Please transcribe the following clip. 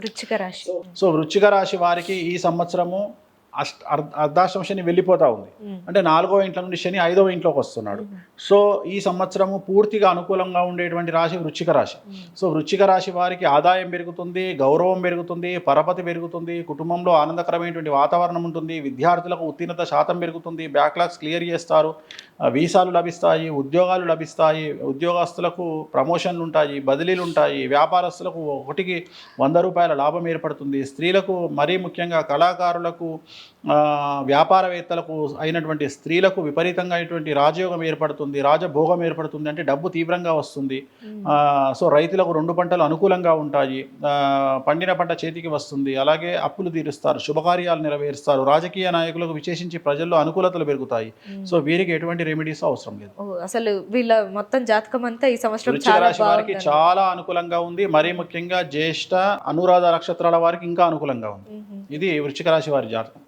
వృశ్చిక రాశి. సో వృశ్చిక రాశి వారికి ఈ సంవత్సరము అర్ధాష్టమ శని వెళ్ళిపోతా ఉంది. అంటే 4వ ఇంట్లో నుండి శని 5వ ఇంట్లోకి వస్తున్నాడు. సో ఈ సంవత్సరము పూర్తిగా అనుకూలంగా ఉండేటువంటి రాశి వృశ్చిక రాశి. సో వృశ్చిక రాశి వారికి ఆదాయం పెరుగుతుంది, గౌరవం పెరుగుతుంది, పరపతి పెరుగుతుంది, కుటుంబంలో ఆనందకరమైనటువంటి వాతావరణం ఉంటుంది, విద్యార్థులకు ఉత్తీర్ణత శాతం పెరుగుతుంది, బ్యాక్లాగ్స్ క్లియర్ చేస్తారు, వీసాలు లభిస్తాయి, ఉద్యోగాలు లభిస్తాయి, ఉద్యోగస్తులకు ప్రమోషన్లు ఉంటాయి, బదిలీలు ఉంటాయి, వ్యాపారస్తులకు ఒకటికి 100 రూపాయల లాభం ఏర్పడుతుంది, స్త్రీలకు మరీ ముఖ్యంగా కళాకారులకు, వ్యాపారవేత్తలకు అయినటువంటి స్త్రీలకు విపరీతంగా అయినటువంటి రాజయోగం ఏర్పడుతుంది, రాజభోగం ఏర్పడుతుంది, అంటే డబ్బు తీవ్రంగా వస్తుంది. సో రైతులకు 2 పంటలు అనుకూలంగా ఉంటాయి, పండిన పంట చేతికి వస్తుంది, అలాగే అప్పులు తీరుస్తారు, శుభకార్యాలు నెరవేరుస్తారు, రాజకీయ నాయకులకు విశేషించి ప్రజల్లో అనుకూలతలు పెరుగుతాయి. సో వీరికి ఎటువంటి రెమెడీస్ అవసరం లేదు. అసలు వీళ్ళ మొత్తం జాతకం అంతా ఈ సంవత్సరం వృశ్చిక రాశి వారికి చాలా అనుకూలంగా ఉంది. మరీ ముఖ్యంగా జ్యేష్ఠ, అనురాధ నక్షత్రాల వారికి ఇంకా అనుకూలంగా ఉంది. ఇది వృశ్చిక రాశి వారి జాతకం.